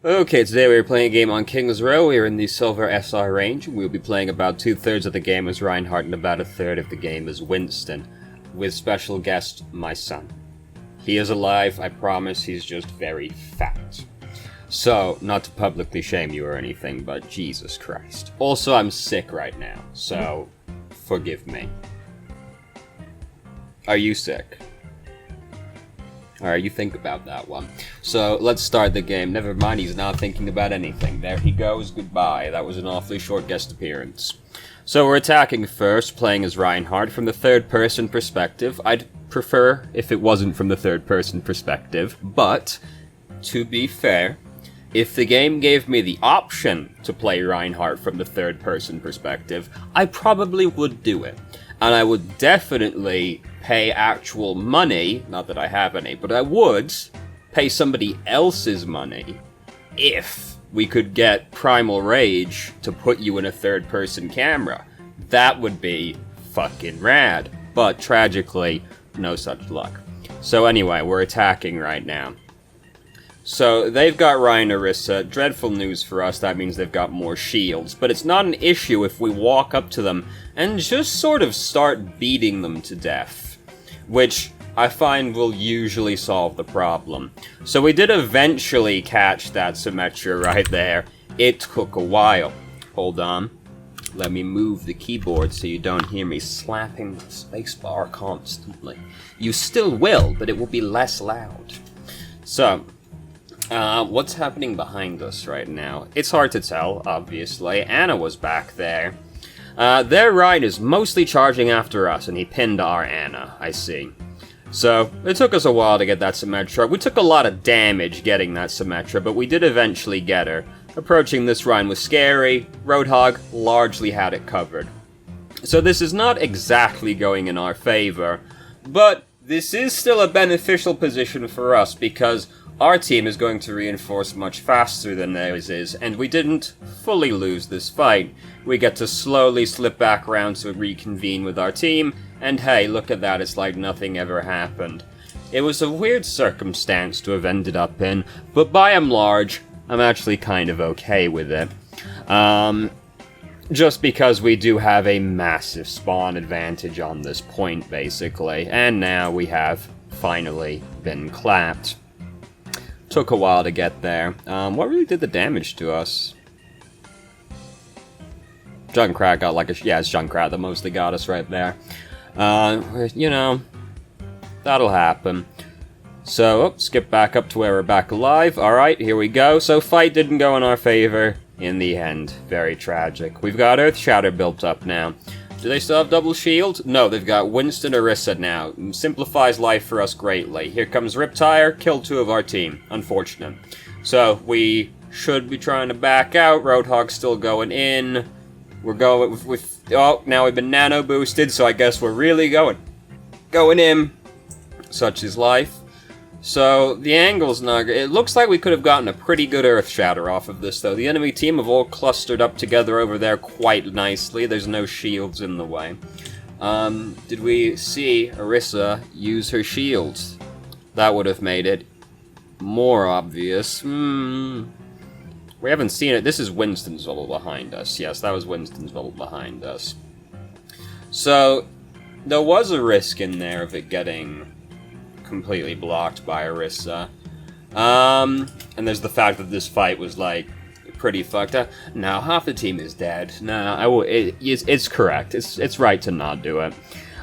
Okay, today we're playing a game on King's Row. We're in the Silver SR range. We'll be playing about 2/3 of the game as Reinhardt and about 1/3 of the game as Winston, with special guest, my son. He is alive, I promise, he's just very fat. So, not to publicly shame you or anything, but Jesus Christ. Also, I'm sick right now, so forgive me. Are you sick? Alright, you think about that one. So, let's start the game. Never mind, he's not thinking about anything. There he goes, goodbye. That was an awfully short guest appearance. So we're attacking first, playing as Reinhardt from the third-person perspective. I'd prefer if it wasn't from the third-person perspective, but, to be fair, if the game gave me the option to play Reinhardt from the third-person perspective, I probably would do it. And I would definitely pay actual money, not that I have any, but I would pay somebody else's money if we could get Primal Rage to put you in a third-person camera. That would be fucking rad. But tragically, no such luck. So anyway, we're attacking right now. So, they've got Ryan Orisa. Dreadful news for us, that means they've got more shields. But it's not an issue if we walk up to them and just sort of start beating them to death. Which I find will usually solve the problem. So we did eventually catch that Symmetra right there. It took a while. Hold on. Let me move the keyboard so you don't hear me slapping the spacebar constantly. You still will, but it will be less loud. So, what's happening behind us right now? It's hard to tell, obviously. Anna was back there. Their Ryan is mostly charging after us, and he pinned our Anna, I see. So, it took us a while to get that Symmetra. We took a lot of damage getting that Symmetra, but we did eventually get her. Approaching this Ryan was scary. Roadhog largely had it covered. So this is not exactly going in our favor, but this is still a beneficial position for us, because our team is going to reinforce much faster than theirs is, and we didn't fully lose this fight. We get to slowly slip back around to reconvene with our team, and hey, look at that, it's like nothing ever happened. It was a weird circumstance to have ended up in, but by and large, I'm actually kind of okay with it. Just because we do have a massive spawn advantage on this point, basically, and now we have finally been clapped. Took a while to get there. What really did the damage to us? Junkrat got like a... Yeah, it's Junkrat that mostly got us right there. You know, that'll happen. So, skip back up to where we're back alive. Alright, here we go. So, fight didn't go in our favor in the end. Very tragic. We've got Earth Shatter built up now. Do they still have double shield? No, they've got Winston Orisa now. Simplifies life for us greatly. Here comes Riptire, killed 2 of our team. Unfortunate. So, we should be trying to back out. Roadhog's still going in. We're going with... Oh, now we've been nano boosted, so I guess we're really going in. Such is life. So, the angle's not... It looks like we could have gotten a pretty good Earth Shatter off of this, though. The enemy team have all clustered up together over there quite nicely. There's no shields in the way. Did we see Orisa use her shields? That would have made it more obvious. We haven't seen it. This is Winston's bubble behind us. Yes, that was Winston's bubble behind us. So, there was a risk in there of it getting completely blocked by Orisa. And there's the fact that this fight was, like, pretty fucked up. No, half the team is dead. No, it's correct. It's right to not do it.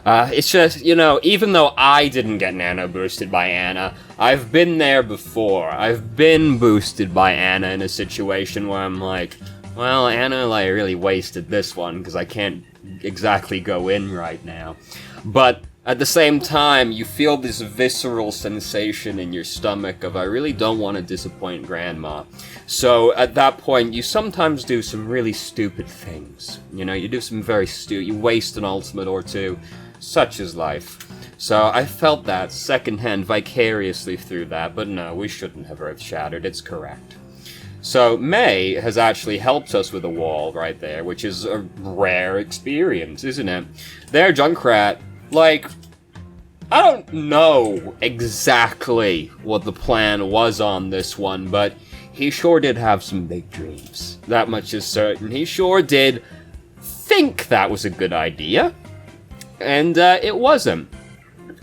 It's just, you know, even though I didn't get nano boosted by Anna, I've been there before. I've been boosted by Anna in a situation where I'm like, well, Anna, like, really wasted this one, because I can't exactly go in right now. But at the same time, you feel this visceral sensation in your stomach of, I really don't want to disappoint Grandma. So, at that point, you sometimes do some really stupid things. You know, you do some very you waste an ultimate or two. Such is life. So, I felt that secondhand vicariously through that, but no, we shouldn't have Earth Shattered, it's correct. So, May has actually helped us with a wall right there, which is a rare experience, isn't it? There, Junkrat, like, I don't know exactly what the plan was on this one, but he sure did have some big dreams. That much is certain. He sure did think that was a good idea. And it wasn't.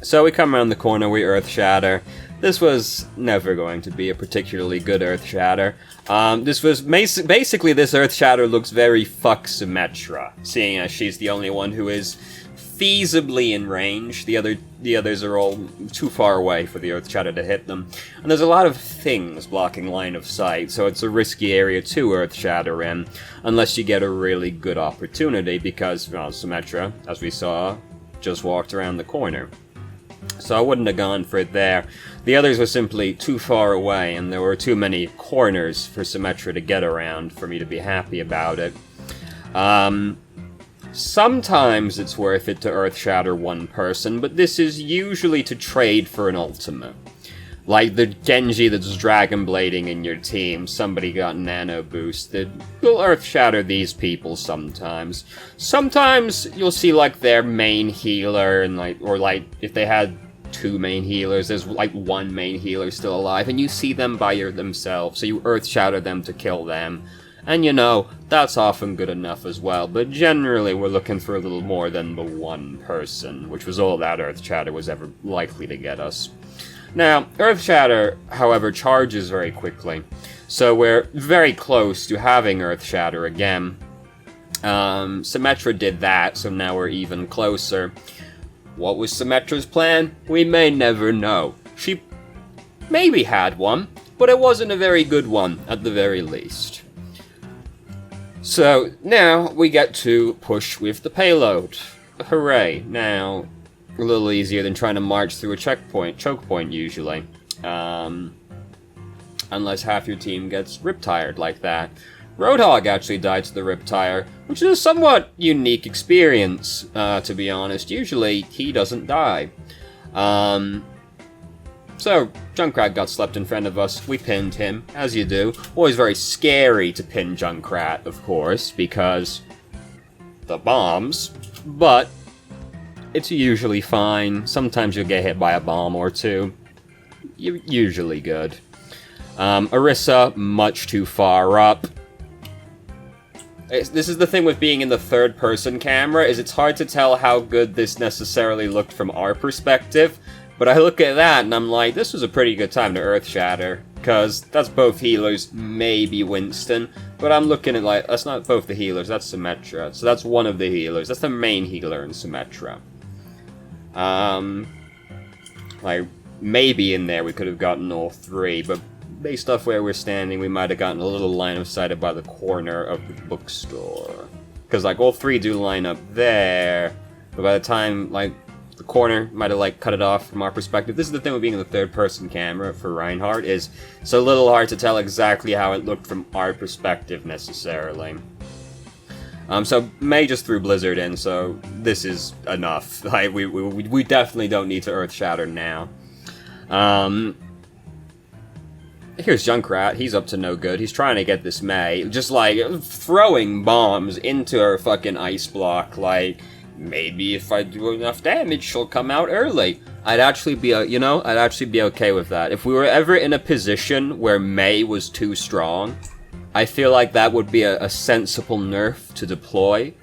So we come around the corner, we Earth Shatter. This was never going to be a particularly good Earth Shatter. This was basically this Earth Shatter looks very fuck Symmetra, seeing as she's the only one who is feasibly in range. The others are all too far away for the Earth Shatter to hit them. And there's a lot of things blocking line of sight, so it's a risky area to Earth Shatter in, unless you get a really good opportunity, because, well, Symmetra, as we saw, just walked around the corner. So I wouldn't have gone for it there. The others were simply too far away, and there were too many corners for Symmetra to get around for me to be happy about it. Sometimes it's worth it to Earth Shatter one person, but this is usually to trade for an ultimate. Like the Genji that's Dragon Blading in your team, somebody got nano boosted. You'll Earth Shatter these people sometimes. Sometimes you'll see like their main healer, and or if they had two main healers, there's like one main healer still alive, and you see them by themselves, so you Earth Shatter them to kill them. And you know, that's often good enough as well, but generally we're looking for a little more than the one person, which was all that Earth Shatter was ever likely to get us. Now, Earth Shatter, however, charges very quickly, so we're very close to having Earth Shatter again. Symmetra did that, so now we're even closer. What was Symmetra's plan? We may never know. She maybe had one, but it wasn't a very good one, at the very least. So, now we get to push with the payload. Hooray. Now, a little easier than trying to march through a choke point usually. Unless half your team gets riptired like that. Roadhog actually died to the Riptire, which is a somewhat unique experience, to be honest. Usually, he doesn't die. So, Junkrat got slept in front of us. We pinned him, as you do. Always very scary to pin Junkrat, of course, because the bombs. But it's usually fine. Sometimes you'll get hit by a bomb or two. Usually good. Orisa, much too far up. This is the thing with being in the third-person camera, is it's hard to tell how good this necessarily looked from our perspective. But I look at that and I'm like, this was a pretty good time to Earth Shatter, because that's both healers, maybe Winston. But I'm looking at like, that's not both the healers, that's Symmetra. So that's one of the healers, that's the main healer in Symmetra. Like, maybe in there we could have gotten all three, but based off where we're standing, we might have gotten a little line of sight by the corner of the bookstore. Because, like, all three do line up there, but by the time, like, the corner might have, like, cut it off from our perspective. This is the thing with being in the third-person camera for Reinhardt, is it's a little hard to tell exactly how it looked from our perspective, necessarily. So Mei just threw Blizzard in, so this is enough. Like, we definitely don't need to Earth Shatter now. Here's Junkrat, he's up to no good. He's trying to get this Mei, just like throwing bombs into her fucking ice block. Like, maybe if I do enough damage, she'll come out early. I'd actually be, I'd actually be okay with that. If we were ever in a position where Mei was too strong, I feel like that would be a sensible nerf to deploy.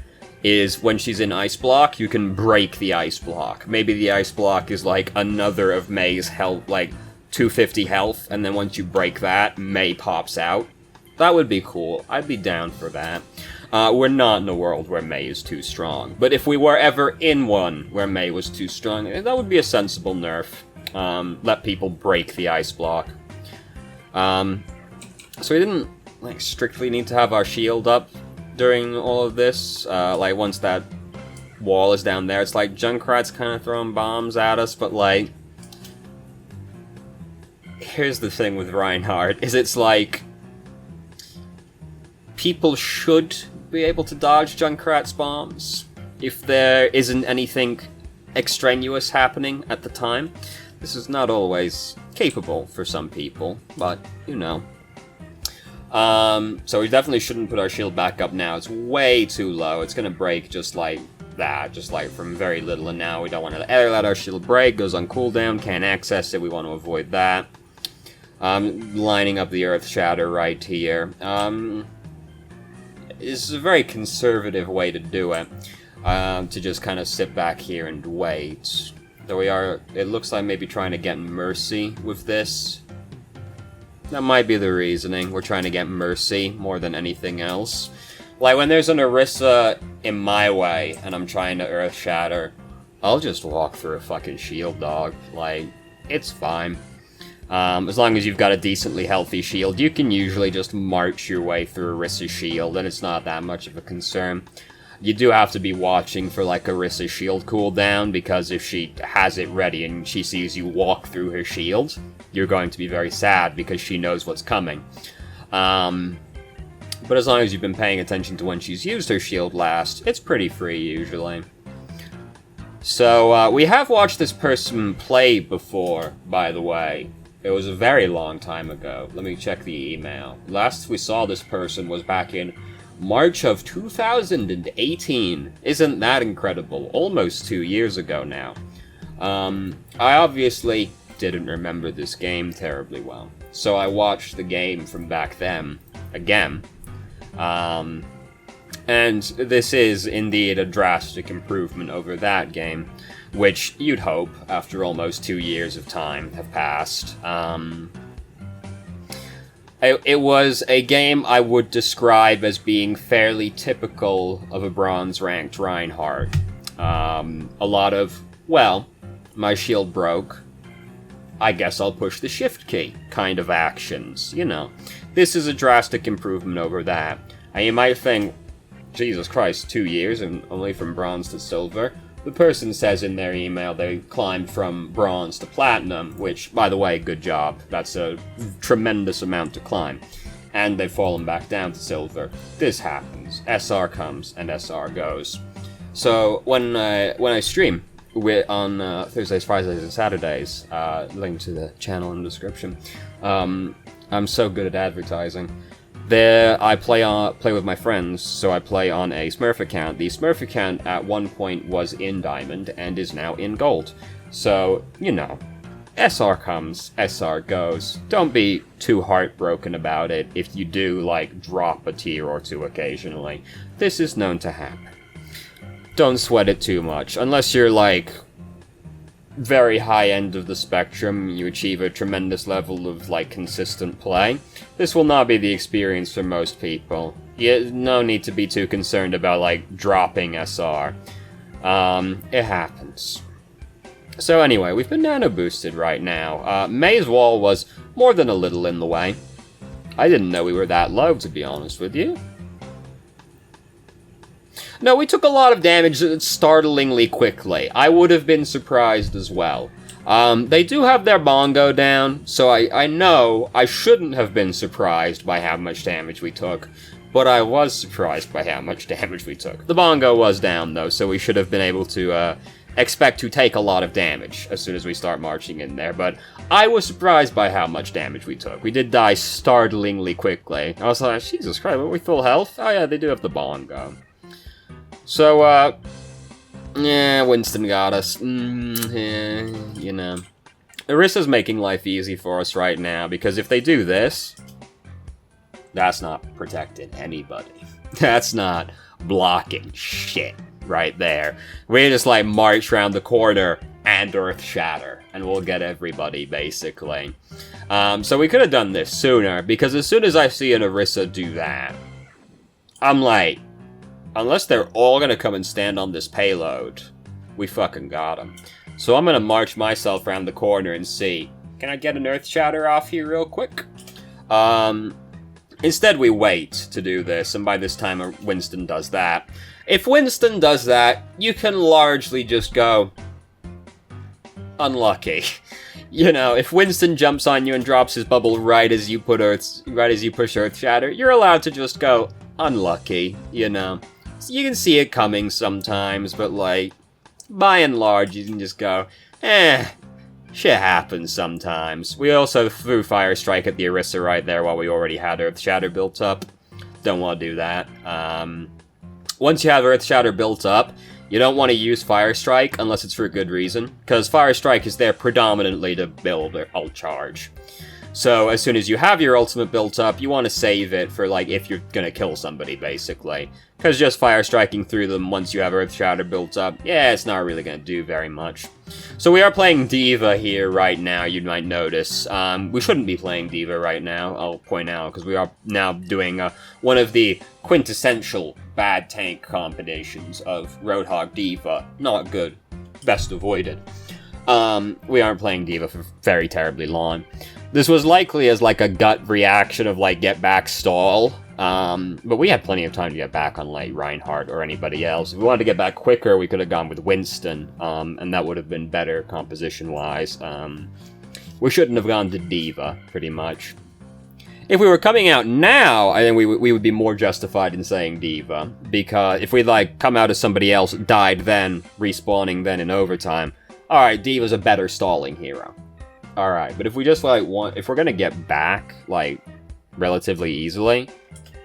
Is when she's in ice block, you can break the ice block. Maybe the ice block is like another of Mei's health, like 250 health, and then once you break that, Mei pops out. That would be cool. I'd be down for that. We're not in a world where Mei is too strong. But if we were ever in one where Mei was too strong, that would be a sensible nerf. Let people break the ice block. So we didn't like strictly need to have our shield up during all of this. Like once that wall is down there, it's like Junkrat's kind of throwing bombs at us, but like, here's the thing with Reinhardt, is it's like, people should be able to dodge Junkrat's bombs if there isn't anything extraneous happening at the time. This is not always capable for some people, but, you know. So we definitely shouldn't put our shield back up now. It's way too low. It's gonna break just like that, just like from very little, and now we don't want to let our shield break. Goes on cooldown, can't access it, we want to avoid that. Lining up the Earth Shatter right here. Is a very conservative way to do it. To just kind of sit back here and wait. Though it looks like maybe trying to get Mercy with this. That might be the reasoning. We're trying to get Mercy more than anything else. Like, when there's an Orisa in my way, and I'm trying to Earth Shatter, I'll just walk through a fucking shield, dog. Like, it's fine. As long as you've got a decently healthy shield, you can usually just march your way through Orisa's shield, and it's not that much of a concern. You do have to be watching for, like, Orisa's shield cooldown, because if she has it ready and she sees you walk through her shield, you're going to be very sad, because she knows what's coming. But as long as you've been paying attention to when she's used her shield last, it's pretty free, usually. So, we have watched this person play before, by the way. It was a very long time ago. Let me check the email. Last we saw this person was back in March of 2018. Isn't that incredible? Almost 2 years ago now. I obviously didn't remember this game terribly well. So I watched the game from back then, again. And this is indeed a drastic improvement over that game, which you'd hope, after almost 2 years of time have passed. It was a game I would describe as being fairly typical of a bronze-ranked Reinhardt. A lot of, well, my shield broke, I guess I'll push the shift key kind of actions, you know. This is a drastic improvement over that. And you might think, Jesus Christ, 2 years and only from bronze to silver? The person says in their email they climbed from bronze to platinum, which, by the way, good job. That's a tremendous amount to climb. And they've fallen back down to silver. This happens. SR comes and SR goes. So when I stream on Thursdays, Fridays, and Saturdays, link to the channel in the description, I'm so good at advertising. There, I play with my friends, so I play on a Smurf account. The Smurf account at one point was in Diamond, and is now in Gold. So, you know, SR comes, SR goes. Don't be too heartbroken about it if you do, like, drop a tier or two occasionally. This is known to happen. Don't sweat it too much, unless you're, like, very high end of the spectrum, you achieve a tremendous level of, like, consistent play. This will not be the experience for most people. No need to be too concerned about, like, dropping SR. It happens. So anyway, we've been nano boosted right now. May's wall was more than a little in the way. I didn't know we were that low, to be honest with you. No, we took a lot of damage startlingly quickly. I would have been surprised as well. They do have their bongo down, so I know I shouldn't have been surprised by how much damage we took, but I was surprised by how much damage we took. The bongo was down, though, so we should have been able to expect to take a lot of damage as soon as we start marching in there, but I was surprised by how much damage we took. We did die startlingly quickly. I was like, Jesus Christ, were we full health? Oh yeah, they do have the bongo. So, yeah, Winston got us. Yeah, you know. Orisa's making life easy for us right now, because if they do this, that's not protecting anybody. That's not blocking shit right there. We just, like, march around the corner and Earth Shatter, and we'll get everybody, basically. So we could have done this sooner, because as soon as I see an Orisa do that, I'm like, unless they're all gonna come and stand on this payload, we fucking got them. So I'm gonna march myself around the corner and see, can I get an Earth Shatter off here real quick? Instead we wait to do this, and by this time Winston does that. If Winston does that, you can largely just go, unlucky. You know, if Winston jumps on you and drops his bubble right as you push Earth Shatter, you're allowed to just go, unlucky, you know. So you can see it coming sometimes, but, like, by and large, you can just go, shit happens sometimes. We also threw Fire Strike at the Orisa right there while we already had Earth Shatter built up. Don't want to do that. Once you have Earth Shatter built up, you don't want to use Fire Strike unless it's for a good reason, because Fire Strike is there predominantly to build Ult Charge. So as soon as you have your ultimate built up, you want to save it for, like, if you're gonna kill somebody, basically. Because just fire striking through them once you have Earth Shatter built up, yeah, it's not really gonna do very much. So we are playing D.Va here right now, you might notice. We shouldn't be playing D.Va right now, I'll point out, because we are now doing one of the quintessential bad tank combinations of Roadhog D.Va. Not good. Best avoided. We aren't playing D.Va for very terribly long. This was likely as, like, a gut reaction of, like, get back stall. But we had plenty of time to get back on, like, Reinhardt or anybody else. If we wanted to get back quicker, we could have gone with Winston, and that would have been better composition-wise. We shouldn't have gone to D.Va, pretty much. If we were coming out now, I think we would be more justified in saying D.Va, because if we, like, come out as somebody else, died then, respawning then in overtime, alright, D.Va's a better stalling hero. Alright, but if we just, like, if we're gonna get back, like, relatively easily,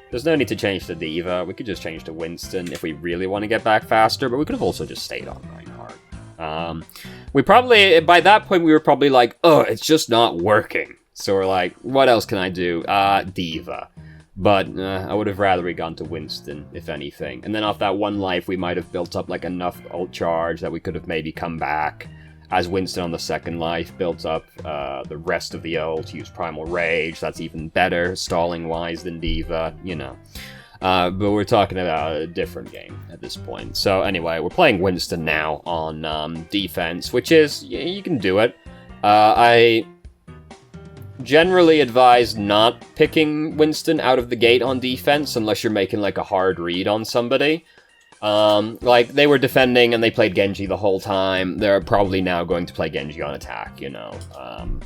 there's no need to change to D.Va. We could just change to Winston if we really want to get back faster, but we could have also just stayed on Reinhardt. We probably, by that point, we were probably like, oh, it's just not working. So we're like, what else can I do? D.Va. But I would have rather we gone to Winston, if anything. And then off that one life, we might have built up, like, enough ult charge that we could have maybe come back. As Winston on the second life built up the rest of the ult, used Primal Rage, that's even better, stalling-wise, than D.Va, you know. But we're talking about a different game at this point. So anyway, we're playing Winston now on defense, which is, you can do it. I generally advise not picking Winston out of the gate on defense, unless you're making, like, a hard read on somebody. Like, they were defending and they played Genji the whole time. They're probably now going to play Genji on attack, you know.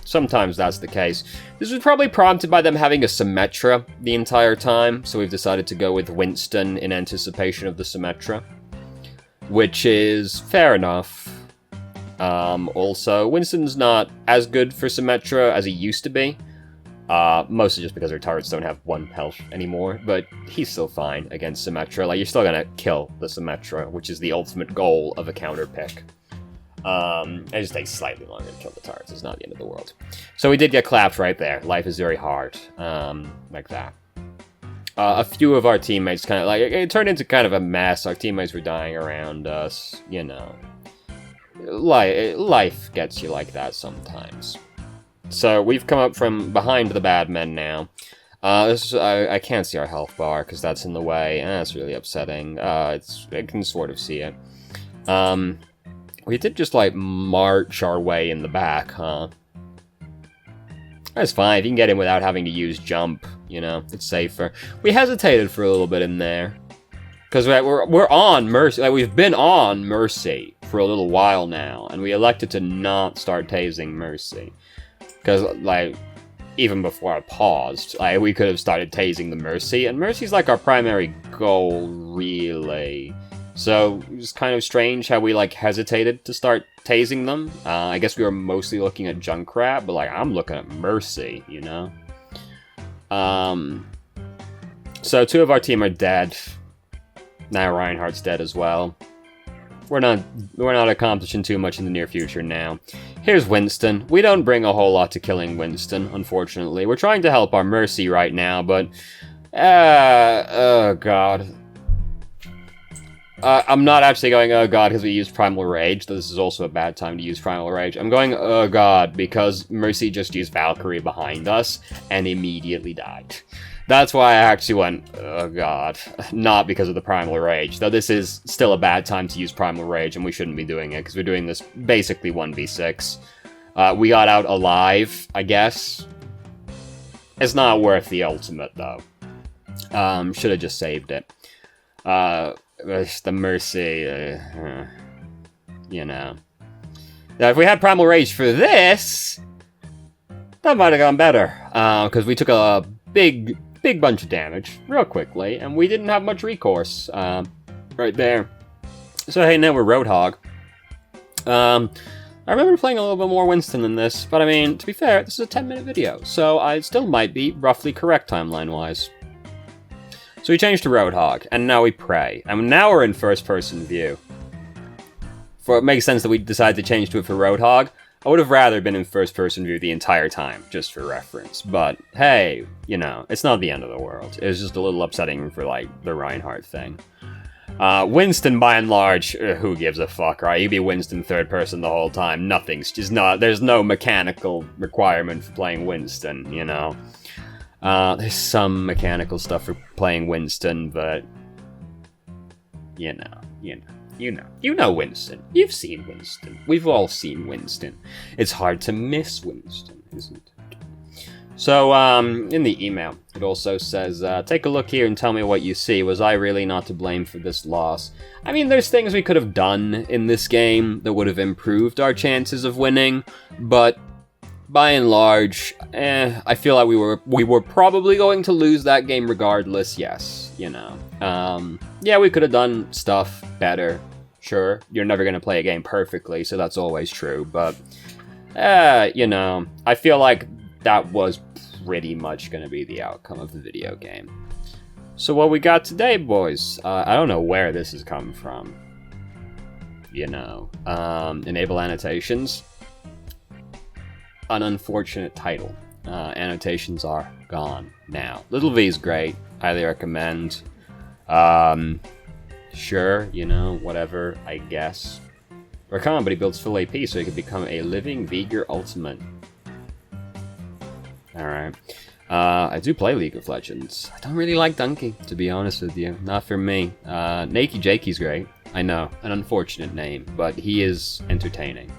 Sometimes that's the case. This was probably prompted by them having a Symmetra the entire time, so we've decided to go with Winston in anticipation of the Symmetra. Which is fair enough. Also, Winston's not as good for Symmetra as he used to be. Mostly just because our turrets don't have 1 health anymore, but he's still fine against Symmetra. Like, you're still gonna kill the Symmetra, which is the ultimate goal of a counter pick. It just takes slightly longer to kill the turrets, it's not the end of the world. So we did get clapped right there. Life is very hard. Like that. A few of our teammates kind of, like, it turned into kind of a mess. Our teammates were dying around us, you know. Life gets you like that sometimes. So we've come up from behind the bad men now. I can't see our health bar because that's in the way. That's really upsetting. I can sort of see it. We did just, like, march our way in the back, huh? That's fine. If you can get in without having to use jump, you know, it's safer. We hesitated for a little bit in there. Because we're on Mercy. Like, we've been on Mercy for a little while now. And we elected to not start tasing Mercy. Because, like, even before I paused, like, we could have started tasing the Mercy, and Mercy's, like, our primary goal, really. So, it was kind of strange how we, like, hesitated to start tasing them. I guess we were mostly looking at Junkrat, but, like, I'm looking at Mercy, you know? So 2 of our team are dead. Now Reinhardt's dead as well. We're not accomplishing too much in the near future now. Here's Winston. We don't bring a whole lot to killing Winston, unfortunately. We're trying to help our Mercy right now, but... oh god. I'm not actually going, oh god, because we used Primal Rage, though this is also a bad time to use Primal Rage. I'm going, oh god, because Mercy just used Valkyrie behind us, and immediately died. That's why I actually went, oh god, not because of the Primal Rage, though this is still a bad time to use Primal Rage, and we shouldn't be doing it, because we're doing this basically 1v6. We got out alive, I guess. It's not worth the ultimate, though. Should have just saved it. The Mercy, you know. Now, if we had Primal Rage for this, that might have gone better, because we took a big bunch of damage real quickly, and we didn't have much recourse right there. So hey, now we're Roadhog. I remember playing a little bit more Winston than this, but I mean, to be fair, this is a 10-minute video, so I still might be roughly correct timeline-wise. So we changed to Roadhog, and now we pray, and now we're in first-person view. For it makes sense that we decided to change to it for Roadhog. I would have rather been in first-person view the entire time, just for reference. But, hey, you know, it's not the end of the world. It was just a little upsetting for, like, the Reinhardt thing. Winston, by and large, who gives a fuck, right? You be Winston third person the whole time. Nothing's just not... There's no mechanical requirement for playing Winston, you know? There's some mechanical stuff for playing Winston, but... You know Winston. You've seen Winston. We've all seen Winston. It's hard to miss Winston, isn't it? So, in the email, it also says, take a look here and tell me what you see. Was I really not to blame for this loss? I mean, there's things we could have done in this game that would have improved our chances of winning, but by and large, I feel like we were probably going to lose that game regardless, yes, you know. Yeah, we could have done stuff better, sure. You're never going to play a game perfectly, so that's always true, but, you know, I feel like that was pretty much going to be the outcome of the video game. So what we got today, boys, I don't know where this has come from. You know, enable annotations. An unfortunate title. Annotations are gone now. Little V is great. Highly recommend. Sure, you know, whatever, I guess. Rakan, but he builds full AP so he can become a living Vigor Ultimate. Alright. I do play League of Legends. I don't really like Donkey, to be honest with you. Not for me. Nakey Jakey's great. I know, an unfortunate name, but he is entertaining.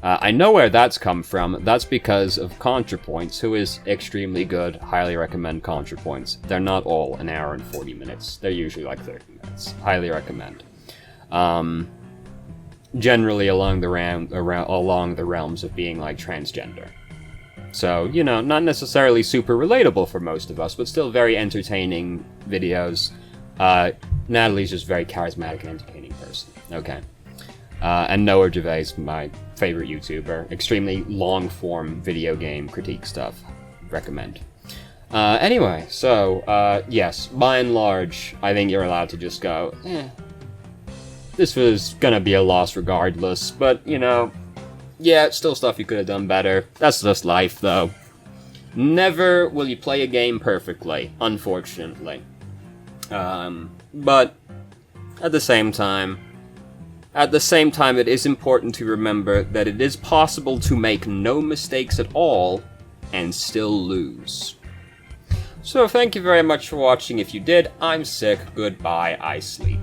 I know where that's come from. That's because of ContraPoints, who is extremely good. Highly recommend ContraPoints. They're not all an hour and 40 minutes. They're usually like 30 minutes. Highly recommend. Generally along the realms of being like transgender. So, you know, not necessarily super relatable for most of us, but still very entertaining videos. Natalie's just a very charismatic and entertaining person. Okay. And Noah Gervais, my favorite YouTuber. Extremely long-form video game critique stuff. Recommend. Anyway, so, yes, by and large, I think you're allowed to just go, this was gonna be a loss regardless, but, you know, yeah, still stuff you could have done better. That's just life, though. Never will you play a game perfectly, unfortunately. But at the same time, it is important to remember that it is possible to make no mistakes at all and still lose. So thank you very much for watching. If you did, I'm sick. Goodbye, I sleep.